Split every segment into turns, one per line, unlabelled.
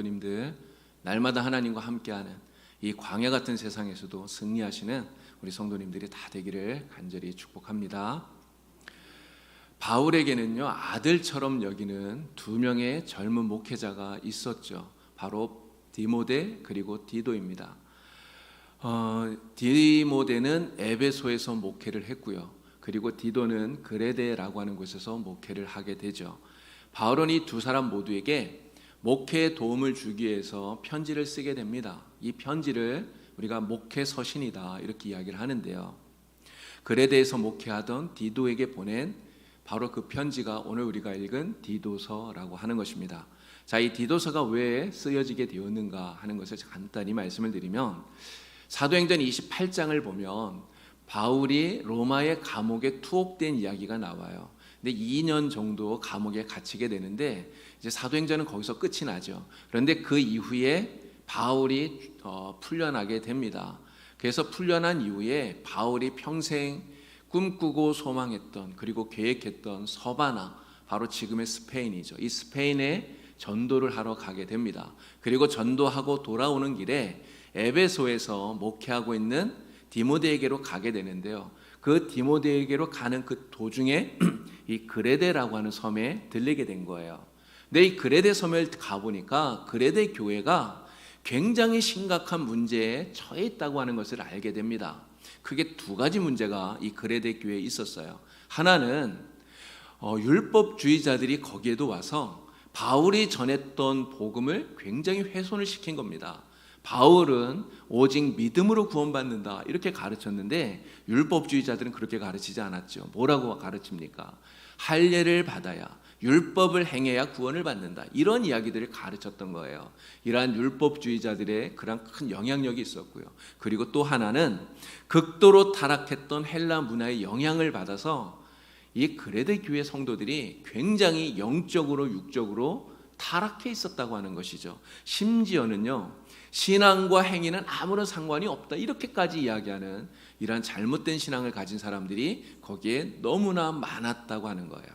성도님들, 날마다 하나님과 함께하는 이 광야 같은 세상에서도 승리하시는 우리 성도님들이 다 되기를 간절히 축복합니다. 바울에게는요, 아들처럼 여기는 두 명의 젊은 목회자가 있었죠. 바로 디모데 그리고 디도입니다. 디모데는 에베소에서 목회를 했고요. 그리고 디도는 그레데라고 하는 곳에서 목회를 하게 되죠. 바울은 이 두 사람 모두에게 목회에 도움을 주기 위해서 편지를 쓰게 됩니다. 이 편지를 우리가 목회 서신이다 이렇게 이야기를 하는데요. 그레데에서 목회하던 디도에게 보낸 바로 그 편지가 오늘 우리가 읽은 디도서라고 하는 것입니다. 자, 이 디도서가 왜 쓰여지게 되었는가 하는 것을 간단히 말씀을 드리면, 사도행전 28장을 보면 바울이 로마의 감옥에 투옥된 이야기가 나와요. 근데 2년 정도 감옥에 갇히게 되는데 이제 사도행전은 거기서 끝이 나죠. 그런데 그 이후에 바울이 풀려나게 됩니다. 그래서 풀려난 이후에 바울이 평생 꿈꾸고 소망했던 그리고 계획했던 서바나, 바로 지금의 스페인이죠. 이 스페인에 전도를 하러 가게 됩니다. 그리고 전도하고 돌아오는 길에 에베소에서 목회하고 있는 디모데에게로 가게 되는데요. 그 디모데에게로 가는 그 도중에 이 그레데라고 하는 섬에 들리게 된 거예요. 근데 이 그레데 섬에 가보니까 그레데 교회가 굉장히 심각한 문제에 처해 있다고 하는 것을 알게 됩니다. 크게 두 가지 문제가 이 그레데 교회에 있었어요. 하나는 율법주의자들이 거기에도 와서 바울이 전했던 복음을 굉장히 훼손을 시킨 겁니다. 바울은 오직 믿음으로 구원받는다 이렇게 가르쳤는데 율법주의자들은 그렇게 가르치지 않았죠. 뭐라고 가르칩니까? 할례를 받아야, 율법을 행해야 구원을 받는다, 이런 이야기들을 가르쳤던 거예요. 이러한 율법주의자들의 그런 큰 영향력이 있었고요. 그리고 또 하나는 극도로 타락했던 헬라 문화의 영향을 받아서 이 그레데 교회 성도들이 굉장히 영적으로 육적으로 타락해 있었다고 하는 것이죠. 심지어는요, 신앙과 행위는 아무런 상관이 없다 이렇게까지 이야기하는 이러한 잘못된 신앙을 가진 사람들이 거기에 너무나 많았다고 하는 거예요.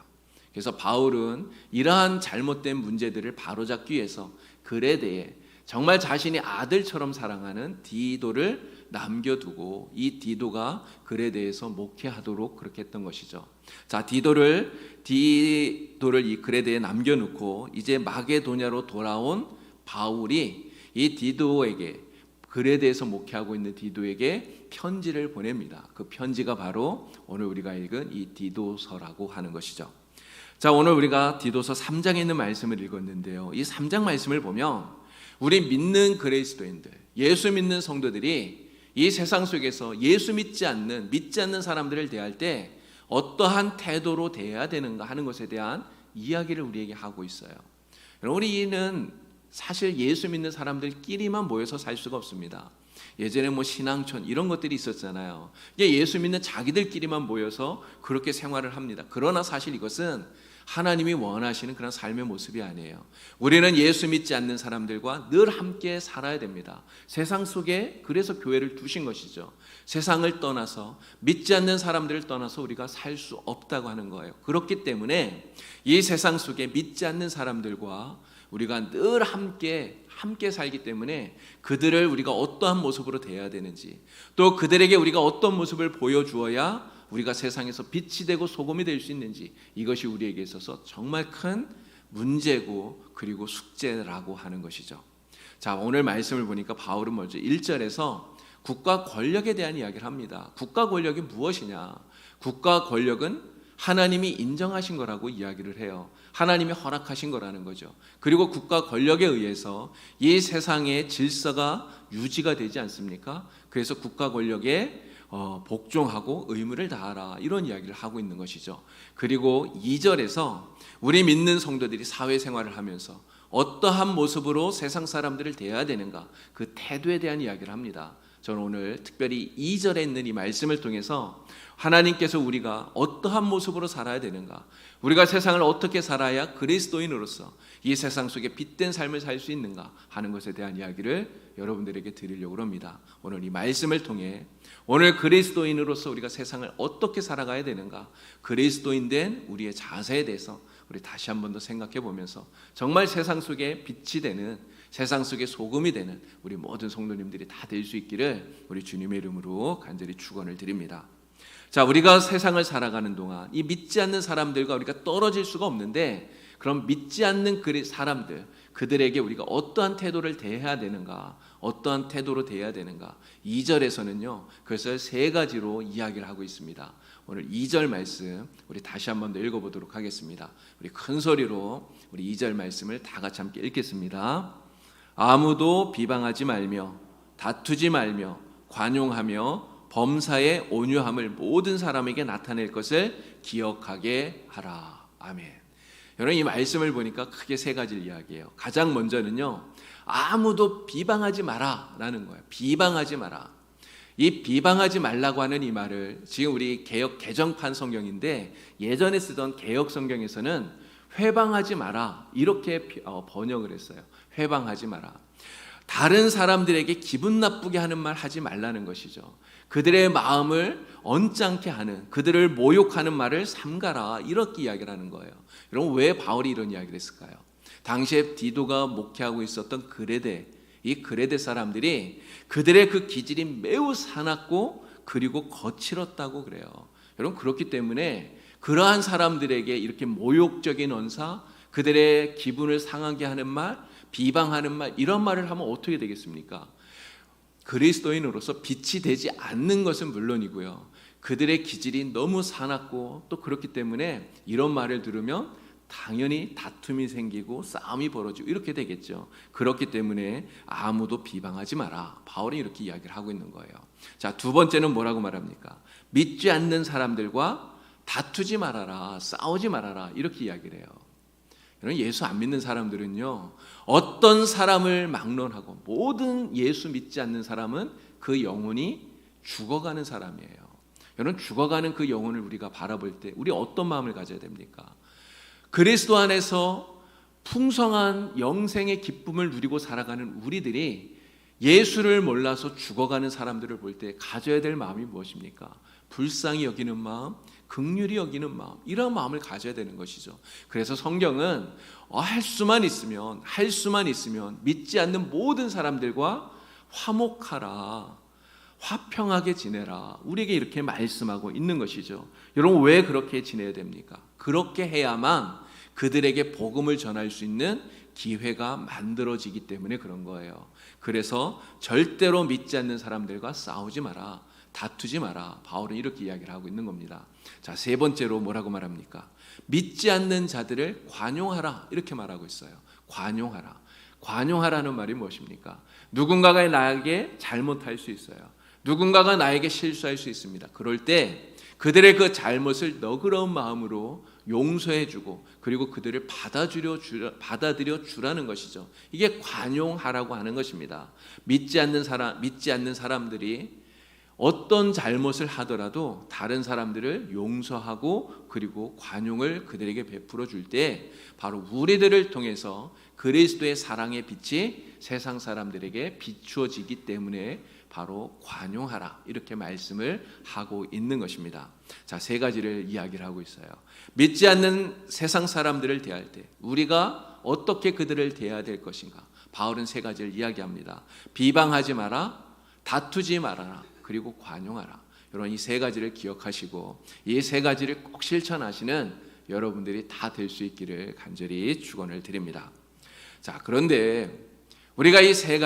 그래서 바울은 이러한 잘못된 문제들을 바로잡기 위해서 그레데에 정말 자신이 아들처럼 사랑하는 디도를 남겨두고 이 디도가 그레데에서 목회하도록 그렇게 했던 것이죠. 자, 디도를 이 그레데에 남겨놓고 이제 마게도냐로 돌아온 바울이 이 디도에게, 그레데에서 목회하고 있는 디도에게 편지를 보냅니다. 그 편지가 바로 오늘 우리가 읽은 이 디도서라고 하는 것이죠. 자, 오늘 우리가 디도서 3장에 있는 말씀을 읽었는데요. 이 3장 말씀을 보면 우리 믿는 그리스도인들, 예수 믿는 성도들이 이 세상 속에서 예수 믿지 않는 사람들을 대할 때 어떠한 태도로 대해야 되는가 하는 것에 대한 이야기를 우리에게 하고 있어요. 우리는 사실 예수 믿는 사람들끼리만 모여서 살 수가 없습니다. 예전에 신앙촌 이런 것들이 있었잖아요. 예수 믿는 자기들끼리만 모여서 그렇게 생활을 합니다. 그러나 사실 이것은 하나님이 원하시는 그런 삶의 모습이 아니에요. 우리는 예수 믿지 않는 사람들과 늘 함께 살아야 됩니다. 세상 속에 그래서 교회를 두신 것이죠. 세상을 떠나서, 믿지 않는 사람들을 떠나서 우리가 살 수 없다고 하는 거예요. 그렇기 때문에 이 세상 속에 믿지 않는 사람들과 우리가 늘 함께 살기 때문에 그들을 우리가 어떠한 모습으로 대해야 되는지, 또 그들에게 우리가 어떤 모습을 보여주어야 우리가 세상에서 빛이 되고 소금이 될 수 있는지, 이것이 우리에게 있어서 정말 큰 문제고 그리고 숙제라고 하는 것이죠. 자, 오늘 말씀을 보니까 바울은 먼저 1절에서 국가 권력에 대한 이야기를 합니다. 국가 권력이 무엇이냐? 국가 권력은 하나님이 인정하신 거라고 이야기를 해요. 하나님이 허락하신 거라는 거죠. 그리고 국가 권력에 의해서 이 세상의 질서가 유지가 되지 않습니까? 그래서 국가 권력에 복종하고 의무를 다하라, 이런 이야기를 하고 있는 것이죠. 그리고 2절에서 우리 믿는 성도들이 사회생활을 하면서 어떠한 모습으로 세상 사람들을 대해야 되는가, 그 태도에 대한 이야기를 합니다. 저는 오늘 특별히 2절에 있는 이 말씀을 통해서 하나님께서 우리가 어떠한 모습으로 살아야 되는가, 우리가 세상을 어떻게 살아야 그리스도인으로서 이 세상 속에 빛된 삶을 살 수 있는가 하는 것에 대한 이야기를 여러분들에게 드리려고 합니다. 오늘 이 말씀을 통해 오늘 그리스도인으로서 우리가 세상을 어떻게 살아가야 되는가, 그리스도인 된 우리의 자세에 대해서 우리 다시 한 번 더 생각해 보면서 정말 세상 속에 빛이 되는 세상 속의 소금이 되는 우리 모든 성도님들이 다 될 수 있기를 우리 주님의 이름으로 간절히 축원을 드립니다. 자, 우리가 세상을 살아가는 동안 이 믿지 않는 사람들과 우리가 떨어질 수가 없는데, 그럼 믿지 않는 사람들, 그들에게 우리가 어떠한 태도를 대해야 되는가, 어떠한 태도로 대해야 되는가, 2절에서는요 그것을 세 가지로 이야기를 하고 있습니다. 오늘 2절 말씀 우리 다시 한번 더 읽어보도록 하겠습니다. 우리 큰 소리로 우리 2절 말씀을 다 같이 함께 읽겠습니다. 아무도 비방하지 말며 다투지 말며 관용하며 범사에 온유함을 모든 사람에게 나타낼 것을 기억하게 하라. 아멘. 여러분, 이 말씀을 보니까 크게 세 가지를 이야기해요. 가장 먼저는요, 아무도 비방하지 마라 라는 거예요. 비방하지 마라. 이 비방하지 말라고 하는 이 말을 지금 우리 개역 개정판 성경인데, 예전에 쓰던 개역 성경에서는 회방하지 마라 이렇게 번역을 했어요. 회방하지 마라. 다른 사람들에게 기분 나쁘게 하는 말 하지 말라는 것이죠. 그들의 마음을 언짢게 하는, 그들을 모욕하는 말을 삼가라, 이렇게 이야기를 하는 거예요. 여러분, 왜 바울이 이런 이야기를 했을까요? 당시에 디도가 목회하고 있었던 그레데, 이 그레데 사람들이 그들의 그 기질이 매우 사납고 그리고 거칠었다고 그래요. 여러분, 그렇기 때문에 그러한 사람들에게 이렇게 모욕적인 언사, 그들의 기분을 상하게 하는 말, 비방하는 말, 이런 말을 하면 어떻게 되겠습니까? 그리스도인으로서 빛이 되지 않는 것은 물론이고요, 그들의 기질이 너무 사납고 또 그렇기 때문에 이런 말을 들으면 당연히 다툼이 생기고 싸움이 벌어지고 이렇게 되겠죠. 그렇기 때문에 아무도 비방하지 마라, 바울이 이렇게 이야기를 하고 있는 거예요. 자, 두 번째는 뭐라고 말합니까? 믿지 않는 사람들과 다투지 말아라, 싸우지 말아라, 이렇게 이야기를 해요. 여러분, 예수 안 믿는 사람들은요, 어떤 사람을 막론하고 모든 예수 믿지 않는 사람은 그 영혼이 죽어가는 사람이에요. 여러분, 죽어가는 그 영혼을 우리가 바라볼 때 우리 어떤 마음을 가져야 됩니까? 그리스도 안에서 풍성한 영생의 기쁨을 누리고 살아가는 우리들이 예수를 몰라서 죽어가는 사람들을 볼 때 가져야 될 마음이 무엇입니까? 불쌍히 여기는 마음, 긍휼히 여기는 마음, 이런 마음을 가져야 되는 것이죠. 그래서 성경은 할 수만 있으면 믿지 않는 모든 사람들과 화목하라, 화평하게 지내라, 우리에게 이렇게 말씀하고 있는 것이죠. 여러분, 왜 그렇게 지내야 됩니까? 그렇게 해야만 그들에게 복음을 전할 수 있는 기회가 만들어지기 때문에 그런 거예요. 그래서 절대로 믿지 않는 사람들과 싸우지 마라, 다투지 마라, 바울은 이렇게 이야기를 하고 있는 겁니다. 자, 세 번째로 뭐라고 말합니까? 믿지 않는 자들을 관용하라, 이렇게 말하고 있어요. 관용하라. 관용하라는 말이 무엇입니까? 누군가가 나에게 잘못할 수 있어요. 누군가가 나에게 실수할 수 있습니다. 그럴 때 그들의 그 잘못을 너그러운 마음으로 용서해주고 그리고 그들을 받아들여 주라는 것이죠. 이게 관용하라고 하는 것입니다. 믿지 않는 사람들이 어떤 잘못을 하더라도 다른 사람들을 용서하고 그리고 관용을 그들에게 베풀어 줄 때 바로 우리들을 통해서 그리스도의 사랑의 빛이 세상 사람들에게 비추어지기 때문에 바로 관용하라, 이렇게 말씀을 하고 있는 것입니다. 자, 세 가지를 이야기를 하고 있어요. 믿지 않는 세상 사람들을 대할 때 우리가 어떻게 그들을 대해야 될 것인가? 바울은 세 가지를 이야기합니다. 비방하지 마라, 다투지 말아라, 그리고 관용하라. 여러분, 이 세 가지를 기억하시고 이 세 가지를 꼭 실천하시는 여러분들이 다 될 수 있기를 간절히 축원을 드립니다. 자, 그런데 우리가 이 세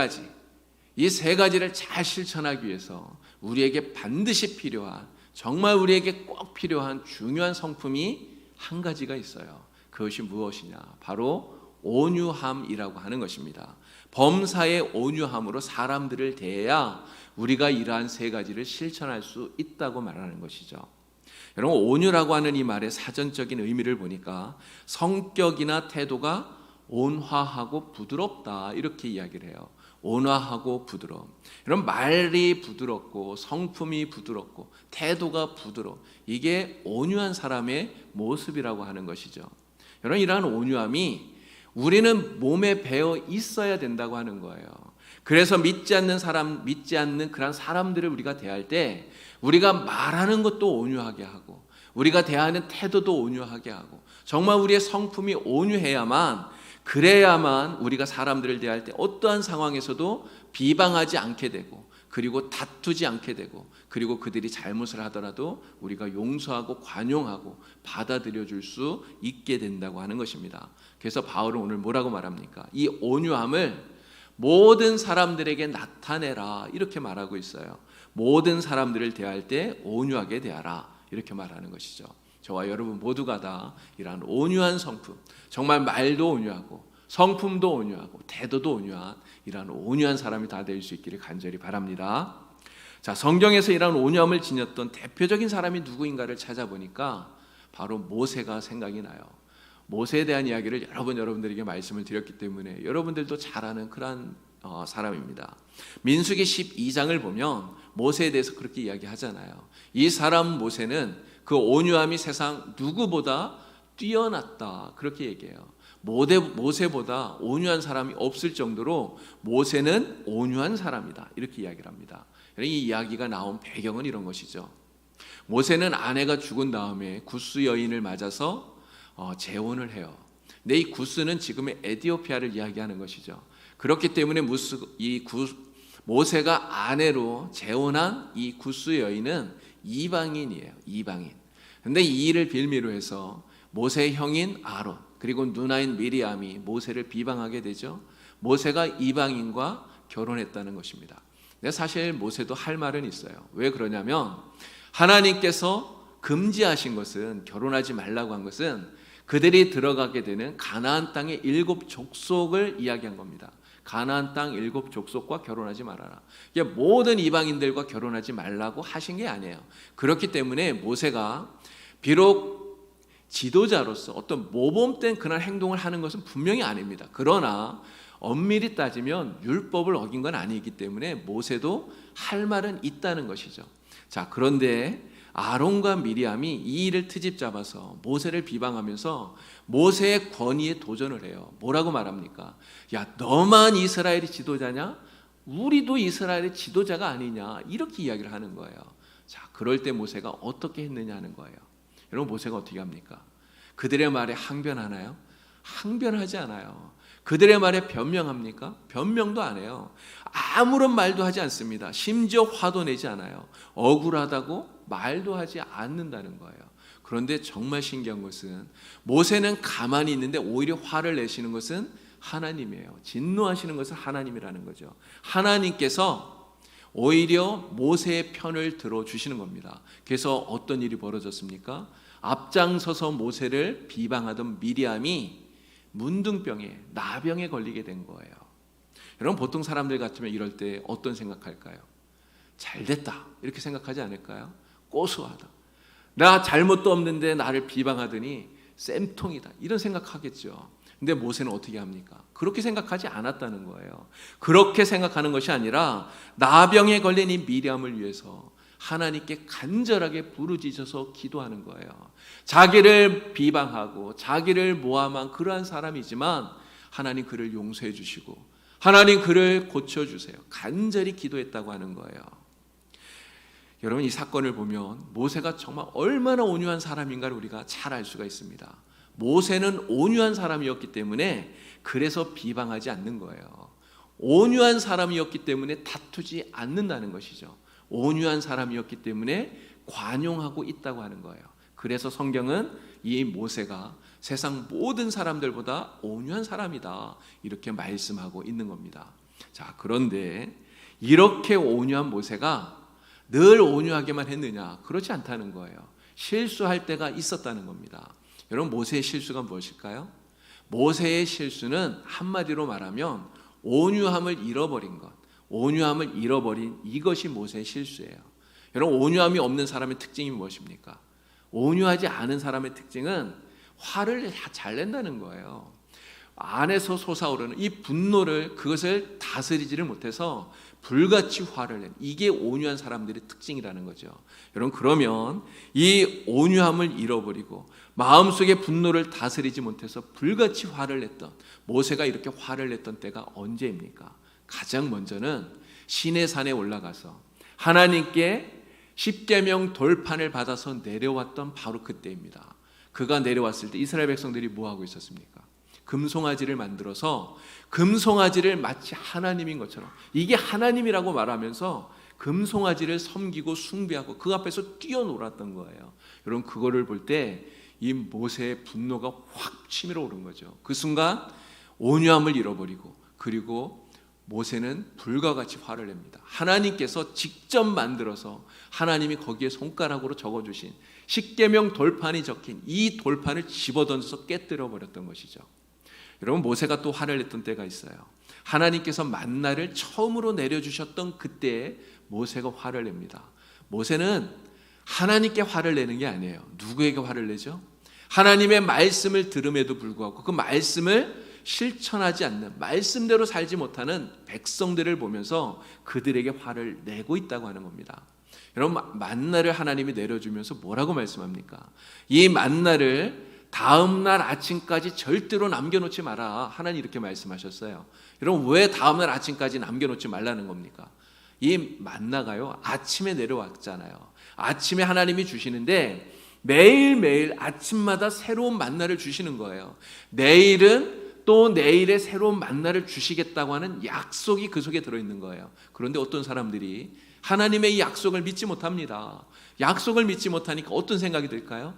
가지를 잘 실천하기 위해서 우리에게 반드시 필요한, 정말 우리에게 꼭 필요한 중요한 성품이 한 가지가 있어요. 그것이 무엇이냐? 바로 온유함이라고 하는 것입니다. 범사의 온유함으로 사람들을 대해야 우리가 이러한 세 가지를 실천할 수 있다고 말하는 것이죠. 여러분, 온유라고 하는 이 말의 사전적인 의미를 보니까 성격이나 태도가 온화하고 부드럽다, 이렇게 이야기를 해요. 온화하고 부드러움. 여러분, 말이 부드럽고 성품이 부드럽고 태도가 부드러워, 이게 온유한 사람의 모습이라고 하는 것이죠. 여러분, 이러한 온유함이 우리는 몸에 배어 있어야 된다고 하는 거예요. 그래서 믿지 않는 그런 사람들을 우리가 대할 때 우리가 말하는 것도 온유하게 하고 우리가 대하는 태도도 온유하게 하고 정말 우리의 성품이 온유해야만 그래야만 우리가 사람들을 대할 때 어떠한 상황에서도 비방하지 않게 되고, 그리고 다투지 않게 되고, 그리고 그들이 잘못을 하더라도 우리가 용서하고 관용하고 받아들여 줄 수 있게 된다고 하는 것입니다. 그래서 바울은 오늘 뭐라고 말합니까? 이 온유함을 모든 사람들에게 나타내라, 이렇게 말하고 있어요. 모든 사람들을 대할 때 온유하게 대하라, 이렇게 말하는 것이죠. 저와 여러분 모두가 다 이러한 온유한 성품, 정말 말도 온유하고 성품도 온유하고 태도도 온유한 이러한 온유한 사람이 다 될 수 있기를 간절히 바랍니다. 자, 성경에서 이러한 온유함을 지녔던 대표적인 사람이 누구인가를 찾아보니까 바로 모세가 생각이 나요. 모세에 대한 이야기를 여러분들에게 말씀을 드렸기 때문에 여러분들도 잘 아는 그런 사람입니다. 민수기 12장을 보면 모세에 대해서 그렇게 이야기하잖아요. 이 사람 모세는 그 온유함이 세상 누구보다 뛰어났다, 그렇게 얘기해요. 모세보다 온유한 사람이 없을 정도로 모세는 온유한 사람이다, 이렇게 이야기를 합니다. 이 이야기가 나온 배경은 이런 것이죠. 모세는 아내가 죽은 다음에 구스 여인을 맞아서 재혼을 해요. 근데 이 구스는 지금의 에티오피아를 이야기하는 것이죠. 그렇기 때문에 모세가 아내로 재혼한 이 구스 여인은 이방인이에요. 이방인. 근데 이 일을 빌미로 해서 모세의 형인 아론 그리고 누나인 미리암이 모세를 비방하게 되죠. 모세가 이방인과 결혼했다는 것입니다. 근데 사실 모세도 할 말은 있어요. 왜 그러냐면 하나님께서 금지하신 것은, 결혼하지 말라고 한 것은 그들이 들어가게 되는 가나안 땅의 7 족속을 이야기한 겁니다. 가나안 땅 7 족속과 결혼하지 말아라. 이게 모든 이방인들과 결혼하지 말라고 하신 게 아니에요. 그렇기 때문에 모세가 비록 지도자로서 어떤 모범된 그런 행동을 하는 것은 분명히 아닙니다. 그러나 엄밀히 따지면 율법을 어긴 건 아니기 때문에 모세도 할 말은 있다는 것이죠. 자, 그런데 아론과 미리암이 이 일을 트집 잡아서 모세를 비방하면서 모세의 권위에 도전을 해요. 뭐라고 말합니까? 야, 너만 이스라엘의 지도자냐? 우리도 이스라엘의 지도자가 아니냐? 이렇게 이야기를 하는 거예요. 자, 그럴 때 모세가 어떻게 했느냐 하는 거예요. 여러분, 모세가 어떻게 합니까? 그들의 말에 항변하나요? 항변하지 않아요. 그들의 말에 변명합니까? 변명도 안 해요. 아무런 말도 하지 않습니다. 심지어 화도 내지 않아요. 억울하다고 말도 하지 않는다는 거예요. 그런데 정말 신기한 것은 모세는 가만히 있는데 오히려 화를 내시는 것은 하나님이에요. 진노하시는 것은 하나님이라는 거죠. 하나님께서 오히려 모세의 편을 들어주시는 겁니다. 그래서 어떤 일이 벌어졌습니까? 앞장서서 모세를 비방하던 미리암이 문둥병에, 나병에 걸리게 된 거예요. 여러분, 보통 사람들 같으면 이럴 때 어떤 생각할까요? 잘됐다, 이렇게 생각하지 않을까요? 고소하다, 나 잘못도 없는데 나를 비방하더니 쌤통이다, 이런 생각하겠죠. 근데 모세는 어떻게 합니까? 그렇게 생각하지 않았다는 거예요. 그렇게 생각하는 것이 아니라 나병에 걸린 이 미리암을 위해서 하나님께 간절하게 부르짖어서 기도하는 거예요. 자기를 비방하고 자기를 모함한 그러한 사람이지만 하나님 그를 용서해 주시고 하나님 그를 고쳐주세요, 간절히 기도했다고 하는 거예요. 여러분, 이 사건을 보면 모세가 정말 얼마나 온유한 사람인가를 우리가 잘 알 수가 있습니다. 모세는 온유한 사람이었기 때문에 그래서 비방하지 않는 거예요. 온유한 사람이었기 때문에 다투지 않는다는 것이죠. 온유한 사람이었기 때문에 관용하고 있다고 하는 거예요. 그래서 성경은 이 모세가 세상 모든 사람들보다 온유한 사람이다, 이렇게 말씀하고 있는 겁니다. 자, 그런데 이렇게 온유한 모세가 늘 온유하게만 했느냐? 그렇지 않다는 거예요. 실수할 때가 있었다는 겁니다. 여러분, 모세의 실수가 무엇일까요? 모세의 실수는 한마디로 말하면 온유함을 잃어버린 것, 온유함을 잃어버린 이것이 모세의 실수예요. 여러분, 온유함이 없는 사람의 특징이 무엇입니까? 온유하지 않은 사람의 특징은 화를 잘 낸다는 거예요. 안에서 솟아오르는 이 분노를, 그것을 다스리지를 못해서 불같이 화를 낸, 이게 온유한 사람들의 특징이라는 거죠. 여러분, 그러면 이 온유함을 잃어버리고 마음속의 분노를 다스리지 못해서 불같이 화를 냈던 모세가 이렇게 화를 냈던 때가 언제입니까? 가장 먼저는 시내산에 올라가서 하나님께 십계명 돌판을 받아서 내려왔던 바로 그때입니다. 그가 내려왔을 때 이스라엘 백성들이 뭐 하고 있었습니까? 금송아지를 만들어서 금송아지를 마치 하나님인 것처럼, 이게 하나님이라고 말하면서 금송아지를 섬기고 숭배하고 그 앞에서 뛰어놀았던 거예요. 여러분, 그거를 볼 때 이 모세의 분노가 확 치밀어 오른 거죠. 그 순간 온유함을 잃어버리고, 그리고 모세는 불과 같이 화를 냅니다. 하나님께서 직접 만들어서 하나님이 거기에 손가락으로 적어주신 십계명 돌판이 적힌 이 돌판을 집어던져서 깨뜨려 버렸던 것이죠. 여러분, 모세가 또 화를 냈던 때가 있어요. 하나님께서 만나를 처음으로 내려주셨던 그때에 모세가 화를 냅니다. 모세는 하나님께 화를 내는 게 아니에요. 누구에게 화를 내죠? 하나님의 말씀을 들음에도 불구하고 그 말씀을 실천하지 않는, 말씀대로 살지 못하는 백성들을 보면서 그들에게 화를 내고 있다고 하는 겁니다. 여러분, 만나를 하나님이 내려주면서 뭐라고 말씀합니까? 이 만나를 다음 날 아침까지 절대로 남겨놓지 마라. 하나님 이렇게 말씀하셨어요. 여러분, 왜 다음 날 아침까지 남겨놓지 말라는 겁니까? 이 만나가요, 아침에 내려왔잖아요. 아침에 하나님이 주시는데 매일매일 아침마다 새로운 만나를 주시는 거예요. 내일은 또 내일의 새로운 만나를 주시겠다고 하는 약속이 그 속에 들어있는 거예요. 그런데 어떤 사람들이 하나님의 이 약속을 믿지 못합니다. 약속을 믿지 못하니까 어떤 생각이 들까요?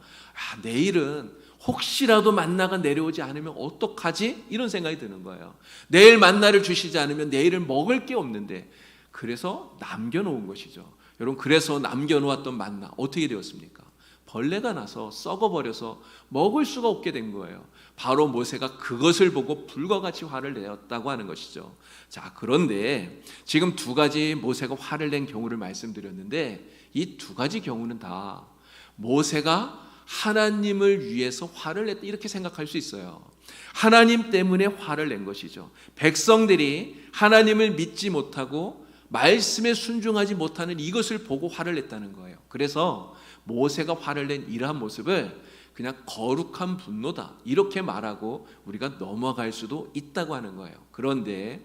내일은 혹시라도 만나가 내려오지 않으면 어떡하지? 이런 생각이 드는 거예요. 내일 만나를 주시지 않으면 내일을 먹을 게 없는데, 그래서 남겨놓은 것이죠. 여러분, 그래서 남겨놓았던 만나 어떻게 되었습니까? 벌레가 나서 썩어버려서 먹을 수가 없게 된 거예요. 바로 모세가 그것을 보고 불과 같이 화를 내었다고 하는 것이죠. 자, 그런데 지금 두 가지 모세가 화를 낸 경우를 말씀드렸는데, 이 두 가지 경우는 다 모세가 하나님을 위해서 화를 냈다, 이렇게 생각할 수 있어요. 하나님 때문에 화를 낸 것이죠. 백성들이 하나님을 믿지 못하고 말씀에 순종하지 못하는 이것을 보고 화를 냈다는 거예요. 그래서 모세가 화를 낸 이러한 모습을 그냥 거룩한 분노다, 이렇게 말하고 우리가 넘어갈 수도 있다고 하는 거예요. 그런데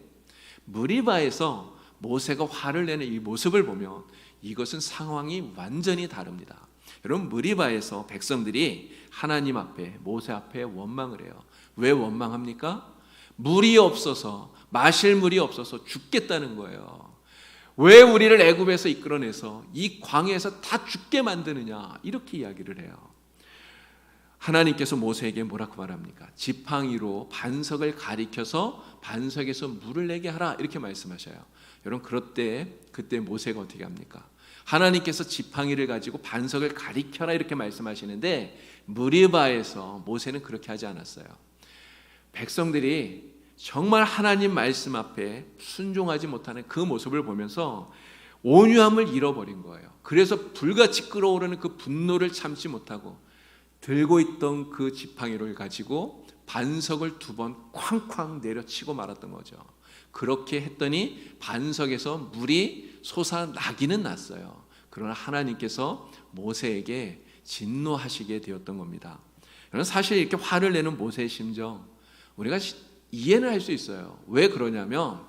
무리바에서 모세가 화를 내는 이 모습을 보면 이것은 상황이 완전히 다릅니다. 여러분, 무리바에서 백성들이 하나님 앞에, 모세 앞에 원망을 해요. 왜 원망합니까? 물이 없어서, 마실 물이 없어서 죽겠다는 거예요. 왜 우리를 애굽에서 이끌어내서 이 광야에서 다 죽게 만드느냐, 이렇게 이야기를 해요. 하나님께서 모세에게 뭐라고 말합니까? 지팡이로 반석을 가리켜서 반석에서 물을 내게 하라, 이렇게 말씀하셔요. 여러분, 그때 모세가 어떻게 합니까? 하나님께서 지팡이를 가지고 반석을 가리켜라, 이렇게 말씀하시는데 무리바에서 모세는 그렇게 하지 않았어요. 백성들이 정말 하나님 말씀 앞에 순종하지 못하는 그 모습을 보면서 온유함을 잃어버린 거예요. 그래서 불같이 끓어오르는 그 분노를 참지 못하고 들고 있던 그 지팡이를 가지고 반석을 2번 쾅쾅 내려치고 말았던 거죠. 그렇게 했더니 반석에서 물이 솟아나기는 났어요. 그러나 하나님께서 모세에게 진노하시게 되었던 겁니다. 사실 이렇게 화를 내는 모세의 심정, 우리가 이해는 할 수 있어요. 왜 그러냐면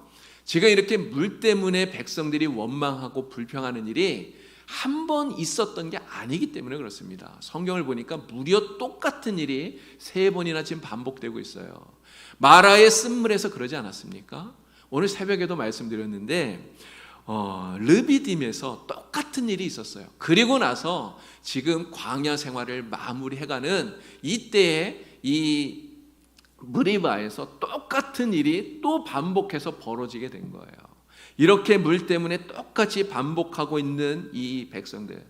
지금 이렇게 물 때문에 백성들이 원망하고 불평하는 일이 한 번 있었던 게 아니기 때문에 그렇습니다. 성경을 보니까 무려 똑같은 일이 3번이나 지금 반복되고 있어요. 마라의 쓴물에서 그러지 않았습니까? 오늘 새벽에도 말씀드렸는데 르비딤에서 똑같은 일이 있었어요. 그리고 나서 지금 광야 생활을 마무리해가는 이때에 이 무리바에서 똑같은 일이 또 반복해서 벌어지게 된 거예요. 이렇게 물 때문에 똑같이 반복하고 있는 이 백성들,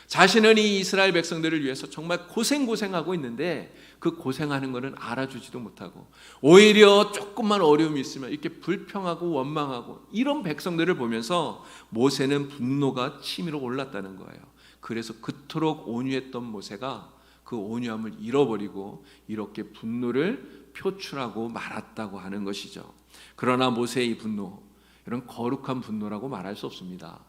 자신은 이 이스라엘 백성들을 위해서 정말 고생하고 있는데 그 고생하는 것은 알아주지도 못하고 오히려 조금만 어려움이 있으면 이렇게 불평하고 원망하고 이런 백성들을 보면서 모세는 분노가 치밀어 올랐다는 거예요. 그래서 그토록 온유했던 모세가 그 온유함을 잃어버리고 이렇게 분노를 표출하고 말았다고 하는 것이죠. 그러나 모세의 이 분노, 이런 거룩한 분노라고 말할 수 없습니다.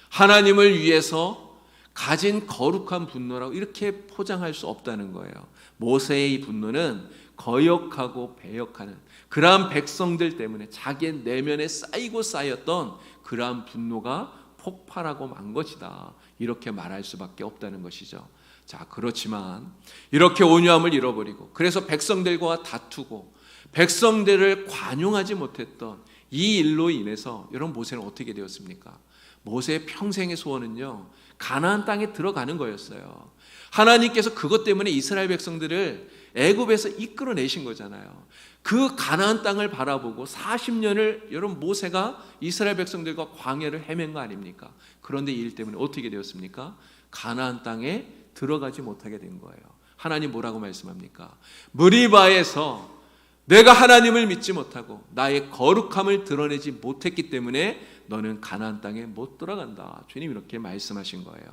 하나님을 위해서 가진 거룩한 분노라고 이렇게 포장할 수 없다는 거예요. 모세의 이 분노는 거역하고 배역하는 그러한 백성들 때문에 자기의 내면에 쌓이고 쌓였던 그러한 분노가 폭발하고 만 것이다, 이렇게 말할 수밖에 없다는 것이죠. 자, 그렇지만 이렇게 온유함을 잃어버리고 그래서 백성들과 다투고 백성들을 관용하지 못했던 이 일로 인해서 여러분 모세는 어떻게 되었습니까? 모세의 평생의 소원은요, 가나안 땅에 들어가는 거였어요. 하나님께서 그것 때문에 이스라엘 백성들을 애굽에서 이끌어내신 거잖아요. 그 가나안 땅을 바라보고 40년을 여러분 모세가 이스라엘 백성들과 광야를 헤맨 거 아닙니까? 그런데 이 일 때문에 어떻게 되었습니까? 가나안 땅에 들어가지 못하게 된 거예요. 하나님 뭐라고 말씀합니까? 무리바에서 내가 하나님을 믿지 못하고 나의 거룩함을 드러내지 못했기 때문에 너는 가나안 땅에 못 들어간다. 주님 이렇게 말씀하신 거예요.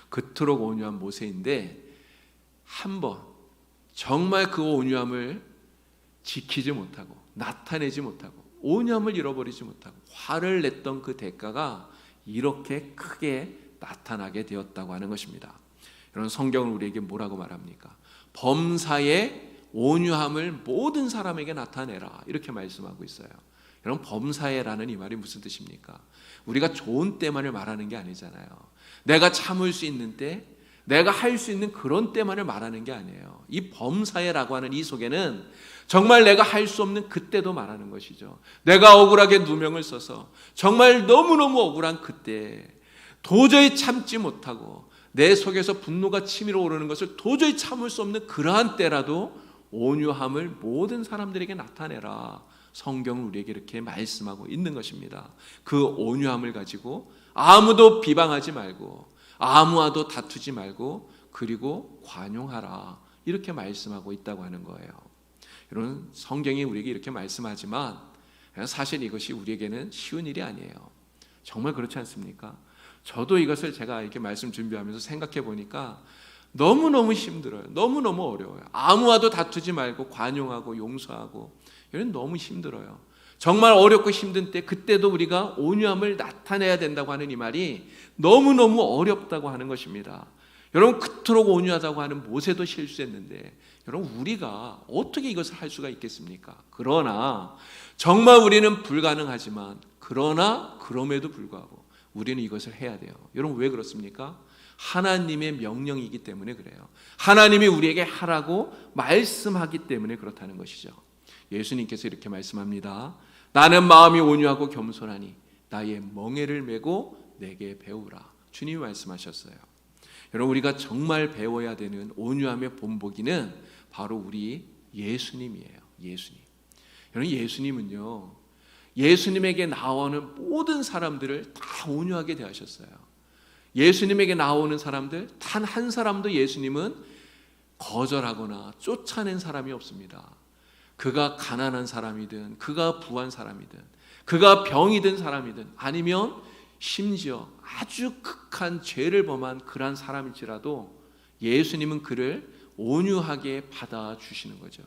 그토록 온유한 모세인데 한번 정말 그 온유함을 지키지 못하고 나타내지 못하고 온유함을 잃어버리지 못하고 화를 냈던 그 대가가 이렇게 크게 나타나게 되었다고 하는 것입니다. 여러분 성경은 우리에게 뭐라고 말합니까? 범사의 온유함을 모든 사람에게 나타내라 이렇게 말씀하고 있어요. 여러분 범사에라는 이 말이 무슨 뜻입니까? 우리가 좋은 때만을 말하는 게 아니잖아요. 내가 참을 수 있는 때, 내가 할 수 있는 그런 때만을 말하는 게 아니에요. 이 범사에라고 하는 이 속에는 정말 내가 할 수 없는 그때도 말하는 것이죠. 내가 억울하게 누명을 써서 정말 너무너무 억울한 그때 도저히 참지 못하고 내 속에서 분노가 치밀어 오르는 것을 도저히 참을 수 없는 그러한 때라도 온유함을 모든 사람들에게 나타내라. 성경은 우리에게 이렇게 말씀하고 있는 것입니다. 그 온유함을 가지고 아무도 비방하지 말고 아무와도 다투지 말고 그리고 관용하라. 이렇게 말씀하고 있다고 하는 거예요. 여러분 성경이 우리에게 이렇게 말씀하지만 사실 이것이 우리에게는 쉬운 일이 아니에요. 정말 그렇지 않습니까? 저도 이것을 제가 이렇게 말씀 준비하면서 생각해 보니까 너무너무 힘들어요. 너무너무 어려워요. 아무와도 다투지 말고 관용하고 용서하고 이런 너무 힘들어요. 정말 어렵고 힘든 때 그때도 우리가 온유함을 나타내야 된다고 하는 이 말이 너무너무 어렵다고 하는 것입니다. 여러분 그토록 온유하다고 하는 모세도 실수했는데 여러분 우리가 어떻게 이것을 할 수가 있겠습니까? 그러나 정말 우리는 불가능하지만 그러나 그럼에도 불구하고 우리는 이것을 해야 돼요. 여러분 왜 그렇습니까? 하나님의 명령이기 때문에 그래요. 하나님이 우리에게 하라고 말씀하기 때문에 그렇다는 것이죠. 예수님께서 이렇게 말씀합니다. 나는 마음이 온유하고 겸손하니 나의 멍에를 메고 내게 배우라. 주님이 말씀하셨어요. 여러분 우리가 정말 배워야 되는 온유함의 본보기는 바로 우리 예수님이에요. 예수님. 여러분 예수님은요. 예수님에게 나오는 모든 사람들을 다 온유하게 대하셨어요. 예수님에게 나오는 사람들 단 한 사람도 예수님은 거절하거나 쫓아낸 사람이 없습니다. 그가 가난한 사람이든 그가 부한 사람이든 그가 병이 든 사람이든 아니면 심지어 아주 극한 죄를 범한 그러한 사람일지라도 예수님은 그를 온유하게 받아주시는 거죠.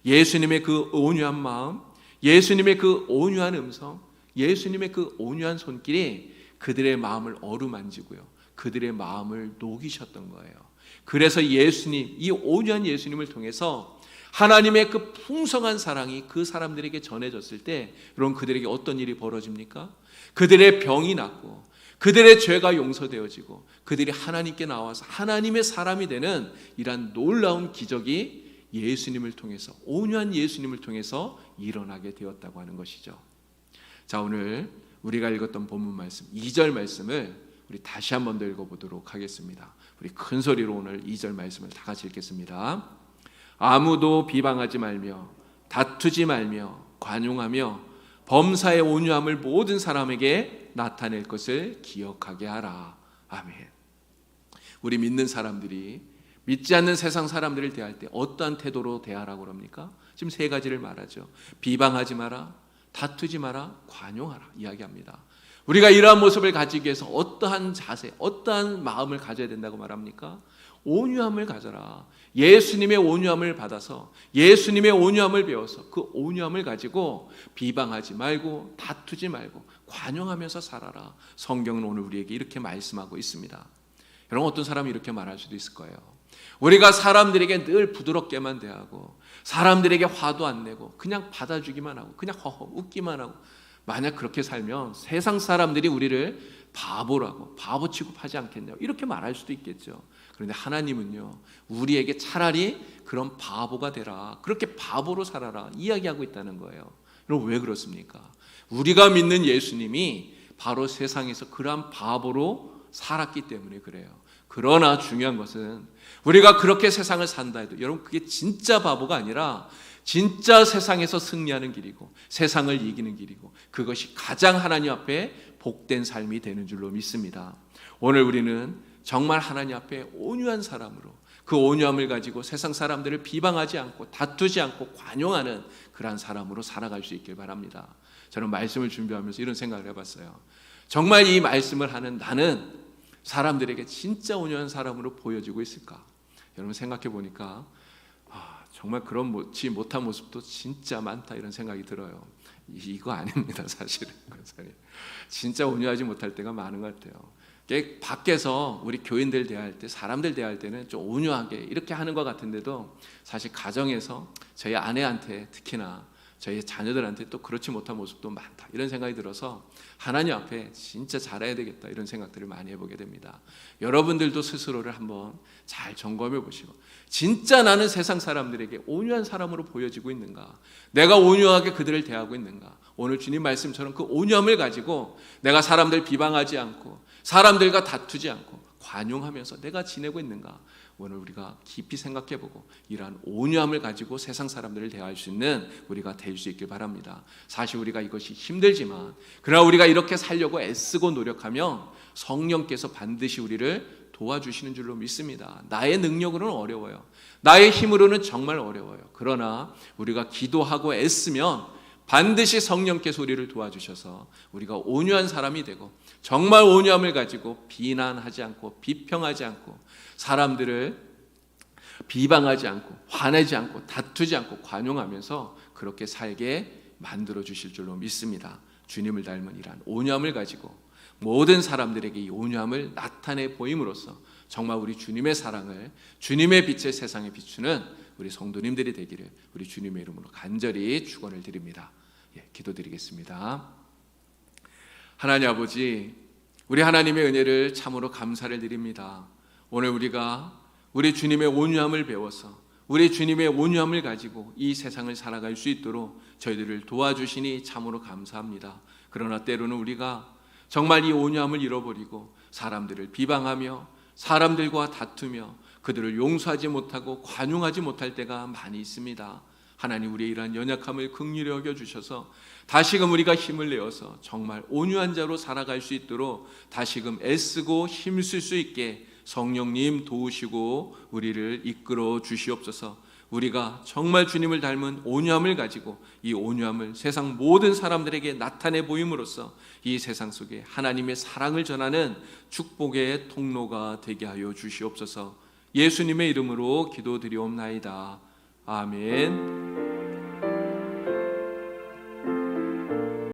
예수님의 그 온유한 마음, 예수님의 그 온유한 음성, 예수님의 그 온유한 손길이 그들의 마음을 어루만지고요. 그들의 마음을 녹이셨던 거예요. 그래서 예수님, 이 온유한 예수님을 통해서 하나님의 그 풍성한 사랑이 그 사람들에게 전해졌을 때 여러분 그들에게 어떤 일이 벌어집니까? 그들의 병이 낫고 그들의 죄가 용서되어지고 그들이 하나님께 나와서 하나님의 사람이 되는 이러한 놀라운 기적이 예수님을 통해서 온유한 예수님을 통해서 일어나게 되었다고 하는 것이죠. 자 오늘 우리가 읽었던 본문 말씀 2절 말씀을 우리 다시 한 번 더 읽어보도록 하겠습니다. 우리 큰 소리로 오늘 2절 말씀을 다 같이 읽겠습니다. 아무도 비방하지 말며 다투지 말며 관용하며 범사의 온유함을 모든 사람에게 나타낼 것을 기억하게 하라. 아멘. 우리 믿는 사람들이 믿지 않는 세상 사람들을 대할 때 어떠한 태도로 대하라고 합니까? 지금 세 가지를 말하죠. 비방하지 마라, 다투지 마라, 관용하라 이야기합니다. 우리가 이러한 모습을 가지기 위해서 어떠한 자세, 어떠한 마음을 가져야 된다고 말합니까? 온유함을 가져라. 예수님의 온유함을 받아서 예수님의 온유함을 배워서 그 온유함을 가지고 비방하지 말고 다투지 말고 관용하면서 살아라. 성경은 오늘 우리에게 이렇게 말씀하고 있습니다. 여러분 어떤 사람이 이렇게 말할 수도 있을 거예요. 우리가 사람들에게 늘 부드럽게만 대하고 사람들에게 화도 안 내고 그냥 받아주기만 하고 그냥 허허 웃기만 하고 만약 그렇게 살면 세상 사람들이 우리를 바보라고, 바보 취급하지 않겠냐고 이렇게 말할 수도 있겠죠. 그런데 하나님은요, 우리에게 차라리 그런 바보가 되라, 그렇게 바보로 살아라 이야기하고 있다는 거예요. 여러분, 왜 그렇습니까? 우리가 믿는 예수님이 바로 세상에서 그러한 바보로 살았기 때문에 그래요. 그러나 중요한 것은 우리가 그렇게 세상을 산다 해도 여러분, 그게 진짜 바보가 아니라 진짜 세상에서 승리하는 길이고 세상을 이기는 길이고, 그것이 가장 하나님 앞에 복된 삶이 되는 줄로 믿습니다. 오늘 우리는 정말 하나님 앞에 온유한 사람으로, 그 온유함을 가지고 세상 사람들을 비방하지 않고 다투지 않고 관용하는 그러한 사람으로 살아갈 수 있길 바랍니다. 저는 말씀을 준비하면서 이런 생각을 해봤어요. 정말 이 말씀을 하는 나는 사람들에게 진짜 온유한 사람으로 보여지고 있을까? 여러분, 생각해 보니까 정말 그렇지 못한 모습도 진짜 많다, 이런 생각이 들어요. 이거 아닙니다, 사실은. 진짜 온유하지 못할 때가 많은 것 같아요. 밖에서 우리 교인들 대할 때, 사람들 대할 때는 좀 온유하게 이렇게 하는 것 같은데도 사실 가정에서 저희 아내한테, 특히나 저희 자녀들한테 또 그렇지 못한 모습도 많다, 이런 생각이 들어서 하나님 앞에 진짜 잘해야 되겠다, 이런 생각들을 많이 해보게 됩니다. 여러분들도 스스로를 한번 잘 점검해 보시고, 진짜 나는 세상 사람들에게 온유한 사람으로 보여지고 있는가? 내가 온유하게 그들을 대하고 있는가? 오늘 주님 말씀처럼 그 온유함을 가지고 내가 사람들 비방하지 않고 사람들과 다투지 않고 관용하면서 내가 지내고 있는가? 오늘 우리가 깊이 생각해보고 이러한 온유함을 가지고 세상 사람들을 대할 수 있는 우리가 될 수 있길 바랍니다. 사실 우리가 이것이 힘들지만, 그러나 우리가 이렇게 살려고 애쓰고 노력하면 성령께서 반드시 우리를 도와주시는 줄로 믿습니다. 나의 능력으로는 어려워요. 나의 힘으로는 정말 어려워요. 그러나 우리가 기도하고 애쓰면 반드시 성령께서 우리를 도와주셔서 우리가 온유한 사람이 되고, 정말 온유함을 가지고 비난하지 않고 비평하지 않고 사람들을 비방하지 않고 화내지 않고 다투지 않고 관용하면서 그렇게 살게 만들어 주실 줄로 믿습니다. 주님을 닮은 이러한 온유함을 가지고 모든 사람들에게 이 온유함을 나타내 보임으로써 정말 우리 주님의 사랑을, 주님의 빛을 세상에 비추는 우리 성도님들이 되기를 우리 주님의 이름으로 간절히 축원을 드립니다. 기도드리겠습니다. 하나님 아버지, 우리 하나님의 은혜를 참으로 감사를 드립니다. 오늘 우리가 우리 주님의 온유함을 배워서 우리 주님의 온유함을 가지고 이 세상을 살아갈 수 있도록 저희들을 도와주시니 참으로 감사합니다. 그러나 때로는 우리가 정말 이 온유함을 잃어버리고 사람들을 비방하며 사람들과 다투며 그들을 용서하지 못하고 관용하지 못할 때가 많이 있습니다. 하나님, 우리의 이러한 연약함을 긍휼히 여겨주셔서 다시금 우리가 힘을 내어서 정말 온유한 자로 살아갈 수 있도록 다시금 애쓰고 힘쓸 수 있게 성령님 도우시고 우리를 이끌어 주시옵소서. 우리가 정말 주님을 닮은 온유함을 가지고 이 온유함을 세상 모든 사람들에게 나타내 보임으로써 이 세상 속에 하나님의 사랑을 전하는 축복의 통로가 되게 하여 주시옵소서. 예수님의 이름으로 기도드리옵나이다. 아멘.